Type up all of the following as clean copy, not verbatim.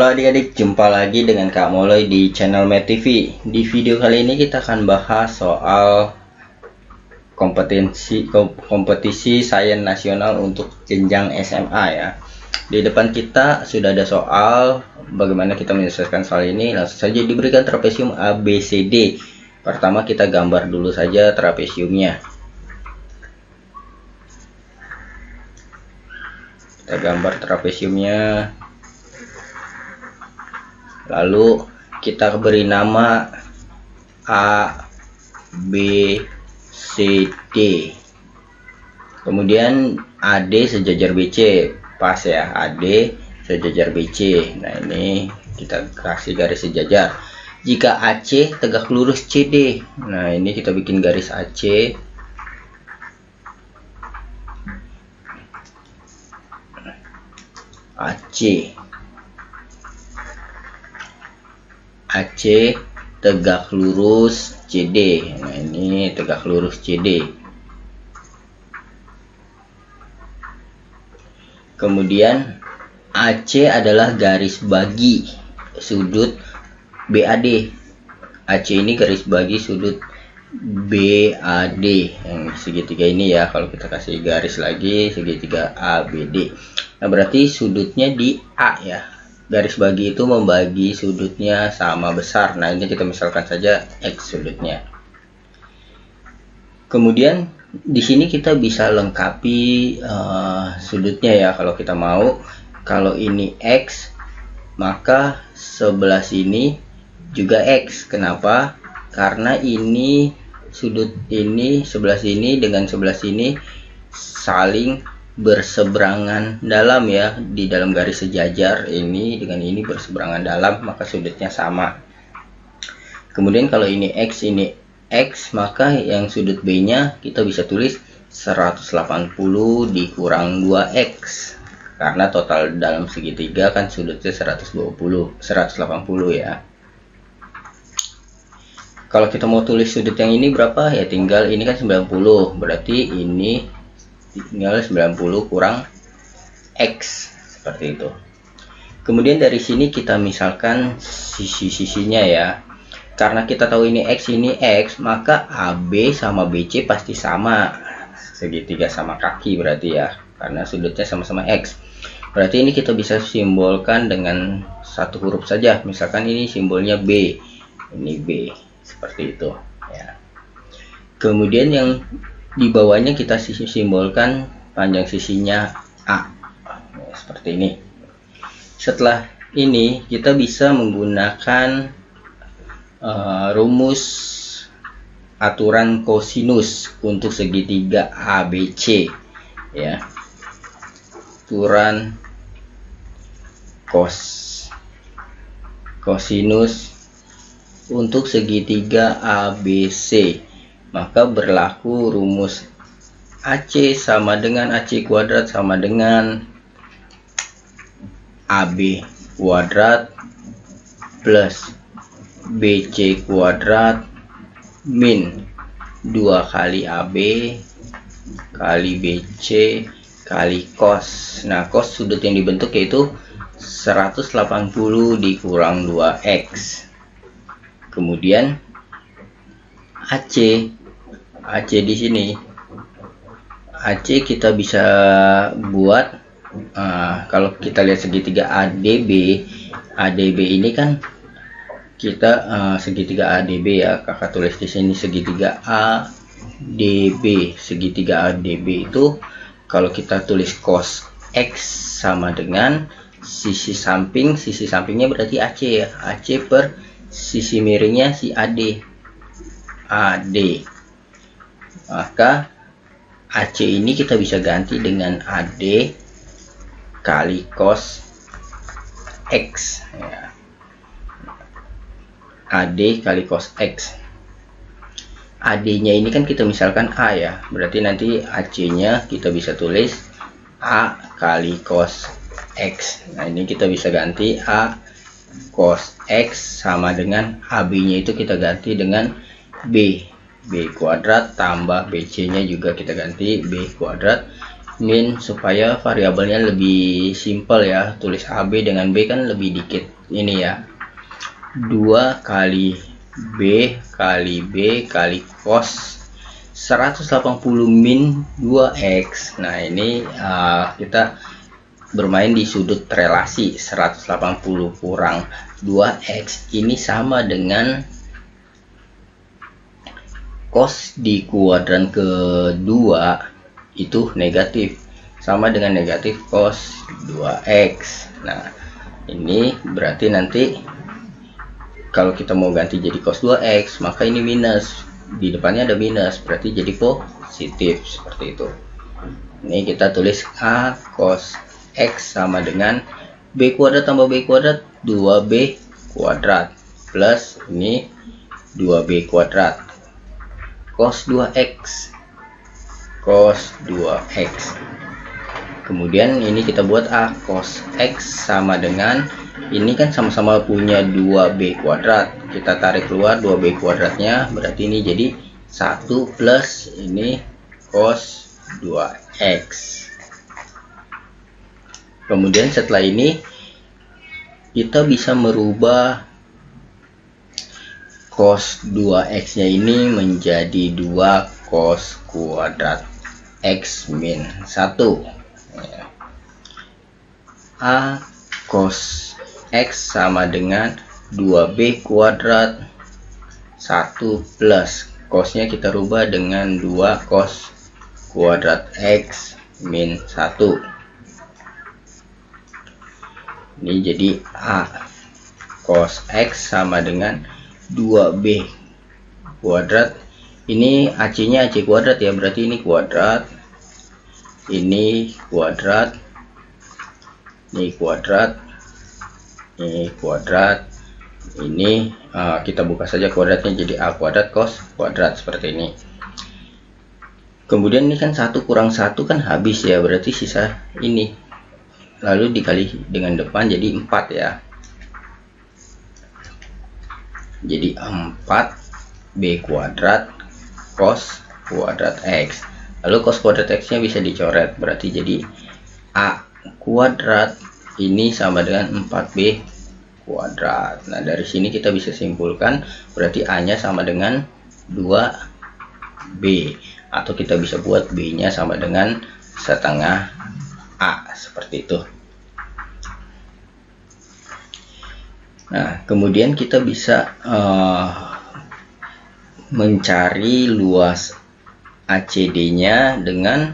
Halo adik-adik, jumpa lagi dengan Kak Moloy di channel Med TV. Di video kali ini kita akan bahas soal kompetisi sains nasional untuk jenjang SMA ya. Di depan kita sudah ada soal, bagaimana kita menyelesaikan soal ini. Langsung saja diberikan trapesium ABCD. Pertama kita gambar dulu saja trapesiumnya. Kita gambar trapesiumnya. Lalu kita beri nama A, B, C, D. Kemudian AD sejajar BC, pas ya, AD sejajar BC. Nah ini kita kasih garis sejajar. Jika AC tegak lurus CD, nah ini kita bikin garis AC. AC tegak lurus CD. Nah ini tegak lurus CD. Kemudian AC adalah garis bagi sudut BAD. AC ini garis bagi sudut BAD yang segitiga ini ya. Kalau kita kasih garis lagi segitiga ABD, nah berarti sudutnya di A ya. Garis bagi itu membagi sudutnya sama besar. Nah ini kita misalkan saja X sudutnya. Kemudian di sini kita bisa lengkapi sudutnya ya kalau kita mau. Kalau ini X, maka sebelah sini juga X. Kenapa? Karena ini sudut ini sebelah sini dengan sebelah sini saling berseberangan dalam ya, di dalam garis sejajar ini dengan ini berseberangan dalam, maka sudutnya sama. Kemudian kalau ini X, maka yang sudut B nya kita bisa tulis 180 dikurang 2X, karena total dalam segitiga kan sudutnya 180 ya. Kalau kita mau tulis sudut yang ini berapa ya, tinggal ini kan 90, berarti ini tinggal 90 kurang X, seperti itu. Kemudian dari sini kita misalkan sisi-sisinya ya. Karena kita tahu ini X, maka AB sama BC pasti sama, segitiga sama kaki berarti ya, karena sudutnya sama-sama X. Berarti ini kita bisa simbolkan dengan satu huruf saja. Misalkan ini simbolnya B, ini B, seperti itu ya. Kemudian yang di bawahnya kita simbolkan panjang sisinya A, seperti ini. Setelah ini kita bisa menggunakan rumus aturan kosinus untuk segitiga ABC ya. Aturan kosinus untuk segitiga ABC. Maka berlaku rumus AC sama dengan AC kuadrat sama dengan AB kuadrat plus BC kuadrat min 2 kali AB kali BC kali cos. Nah cos sudut yang dibentuk yaitu 180 dikurang 2X. Kemudian AC di sini, AC kita bisa buat kalau kita lihat segitiga ADB ini kan kita segitiga ADB ya, kakak tulis di sini segitiga ADB. Segitiga ADB itu kalau kita tulis cos X sama dengan sisi sampingnya berarti AC ya, AC per sisi miringnya si AD. Maka AC ini kita bisa ganti dengan AD kali cos X ya. AD kali cos X. AD nya ini kan kita misalkan A ya, berarti nanti AC nya kita bisa tulis A kali cos X. Nah ini kita bisa ganti A cos X sama dengan AB nya itu kita ganti dengan B kuadrat tambah BC nya juga kita ganti B kuadrat min, supaya variabelnya lebih simpel ya, tulis AB dengan B kan lebih dikit ini ya, 2 kali B kali B kali cos 180 min 2x. Nah ini kita bermain di sudut relasi. 180 kurang 2x ini sama dengan cos di kuadran kedua itu negatif, sama dengan negatif cos 2x. Nah ini berarti nanti kalau kita mau ganti jadi cos 2x, maka ini minus, di depannya ada minus, berarti jadi positif, seperti itu. Ini kita tulis A cos x sama dengan B kuadrat tambah B kuadrat 2B kuadrat plus ini 2B kuadrat cos 2x kemudian ini kita buat A cos x sama dengan, ini kan sama-sama punya 2B kuadrat, kita tarik keluar 2B kuadratnya, berarti ini jadi 1 plus ini cos 2x. Kemudian setelah ini kita bisa merubah cos 2x nya ini menjadi 2 cos kuadrat x min 1. A cos x sama dengan 2B kuadrat 1 plus cosnya kita rubah dengan 2 cos kuadrat x min 1. Ini jadi A cos x sama dengan 2B kuadrat, ini AC nya AC kuadrat ya, berarti ini kuadrat, ini kuadrat, ini kuadrat, ini kuadrat, ini kita buka saja kuadratnya jadi A kuadrat cos kuadrat, seperti ini. Kemudian ini kan 1 kurang 1 kan habis ya, berarti sisa ini, lalu dikali dengan depan jadi 4 ya, jadi 4B kuadrat cos kuadrat x, lalu cos kuadrat x nya bisa dicoret, berarti jadi A kuadrat ini sama dengan 4B kuadrat. Nah dari sini kita bisa simpulkan berarti A nya sama dengan 2B, atau kita bisa buat B nya sama dengan setengah A, seperti itu. Nah kemudian kita bisa mencari luas ACD nya dengan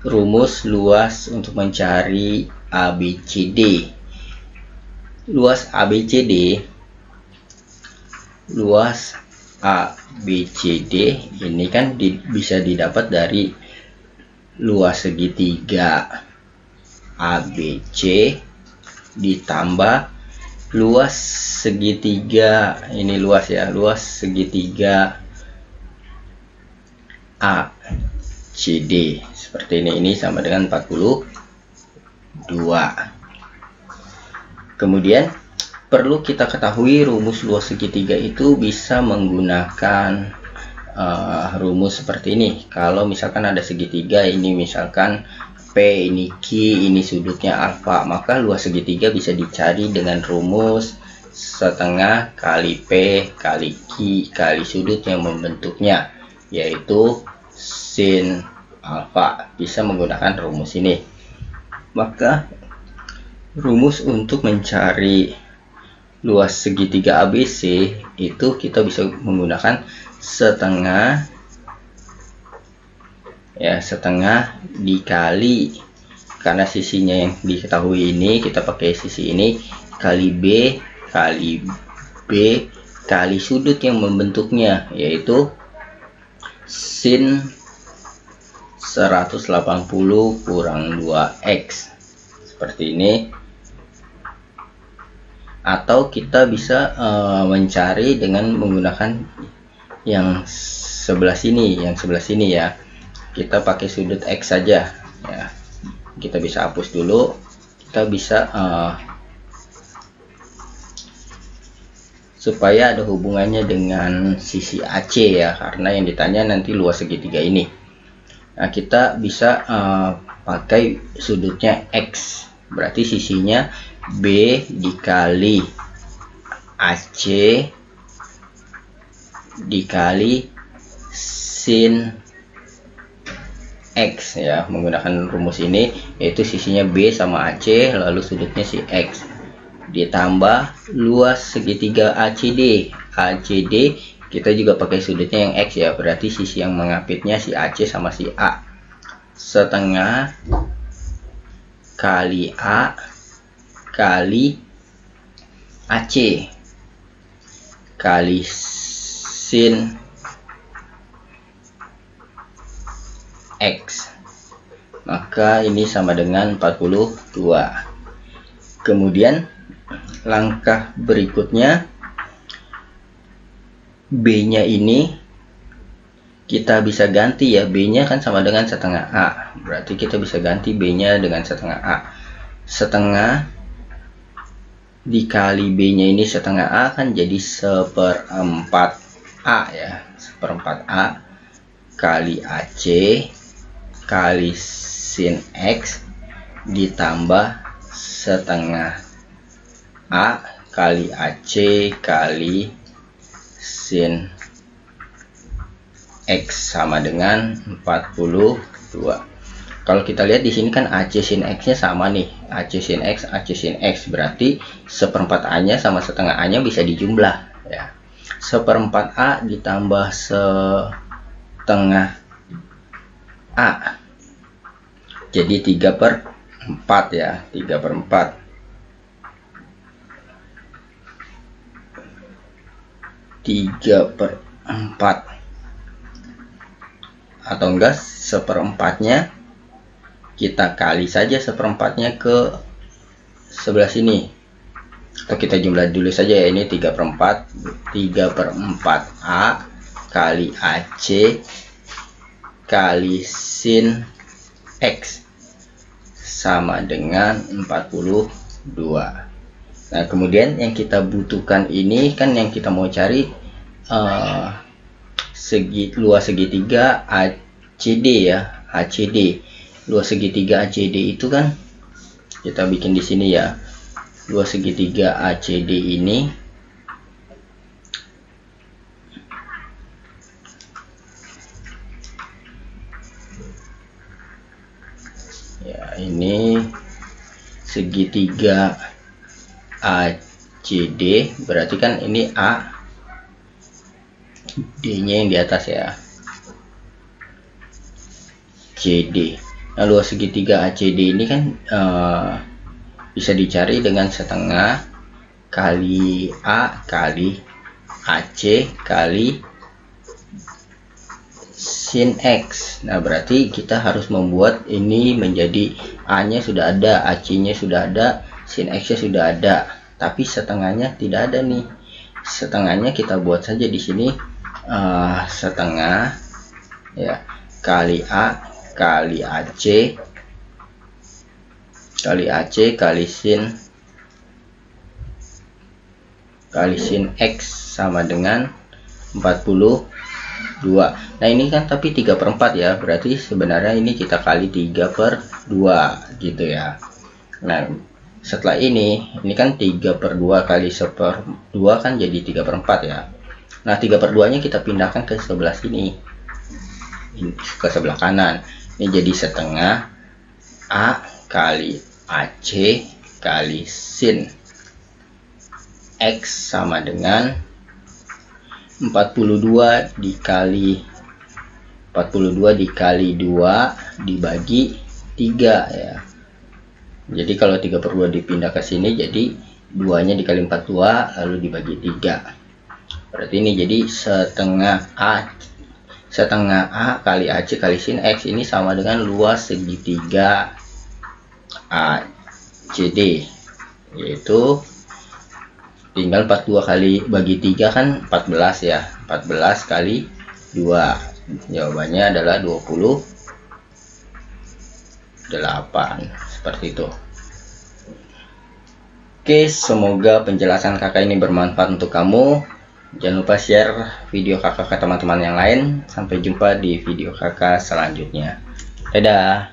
rumus luas untuk mencari ABCD. Luas ABCD ini kan bisa didapat dari luas segitiga ABC ditambah luas segitiga, ini luas ya, luas segitiga ACD seperti ini sama dengan 42. Kemudian perlu kita ketahui rumus luas segitiga itu bisa menggunakan rumus seperti ini. Kalau misalkan ada segitiga, ini misalkan P, ini Q, ini sudutnya alfa, maka luas segitiga bisa dicari dengan rumus setengah kali P kali Q kali sudut yang membentuknya, yaitu sin alfa. Bisa menggunakan rumus ini. Maka rumus untuk mencari luas segitiga ABC itu kita bisa menggunakan setengah dikali, karena sisinya yang diketahui ini kita pakai sisi ini, kali B kali sudut yang membentuknya, yaitu sin 180 kurang 2x, seperti ini. Atau kita bisa mencari dengan menggunakan yang sebelah sini ya, kita pakai sudut X saja ya. Kita bisa hapus dulu, kita bisa supaya ada hubungannya dengan sisi AC ya, karena yang ditanya nanti luas segitiga ini. Nah kita bisa pakai sudutnya X, berarti sisinya B dikali AC dikali sin X ya, menggunakan rumus ini, yaitu sisinya B sama AC, lalu sudutnya si X, ditambah luas segitiga ACD. ACD kita juga pakai sudutnya yang X ya, berarti sisi yang mengapitnya si AC sama si A, setengah kali A kali AC kali sin X, maka ini sama dengan 42. Kemudian langkah berikutnya, B nya ini kita bisa ganti ya, B nya kan sama dengan setengah A, berarti kita bisa ganti B nya dengan setengah A. Setengah dikali B nya ini setengah A kan jadi 1/4 A ya, 1/4 A kali AC kali sin X ditambah setengah A kali AC kali sin X sama dengan 42. Kalau kita lihat di sini kan AC sin X nya sama nih, AC sin X, AC sin X, berarti 1/4 A nya sama setengah A nya bisa dijumlah ya. 1/4 A ditambah setengah A jadi 3/4 ya, 3/4. Atau enggak 1/4-nya kita kali saja 1/4-nya ke sebelah sini, atau kita jumlah dulu saja ya, ini 3/4 A kali AC kali sin X sama dengan 42. Nah, kemudian yang kita butuhkan ini kan yang kita mau cari luas segitiga ACD ya, ACD. Luas segitiga ACD itu kan kita bikin di sini ya. Luas segitiga ACD ini ya, ini segitiga ACD, berarti kan ini A, D-nya yang di atas ya, CD. Nah, luas segitiga ACD ini kan bisa dicari dengan setengah kali A kali AC kali sin X. Nah, berarti kita harus membuat ini menjadi A-nya sudah ada, AC-nya sudah ada, sin X-nya sudah ada, tapi setengahnya tidak ada nih. Setengahnya kita buat saja di sini, setengah ya kali A kali AC kali sin X sama dengan 42. Nah, ini kan tapi 3/4 ya, berarti sebenarnya ini kita kali 3/2 gitu ya. Nah, setelah ini kan 3/2 kali 1/2 kan jadi 3/4 ya. Nah, 3/2 nya kita pindahkan ke sebelah sini, ke sebelah kanan. Ini jadi setengah A kali AC kali sin X sama dengan 42 dikali 2 dibagi 3 ya. Jadi kalau 3/2 dipindah ke sini, jadi 2 nya dikali 42 lalu dibagi 3. Berarti ini jadi setengah A kali AC kali sin X ini sama dengan luas segitiga ACD, yaitu tinggal 42 kali bagi 3 kan 14 ya, 14 kali 2, jawabannya adalah 28, seperti itu. Oke, semoga penjelasan kakak ini bermanfaat untuk kamu. Jangan lupa share video kakak ke teman-teman yang lain. Sampai jumpa di video kakak selanjutnya. Dadah.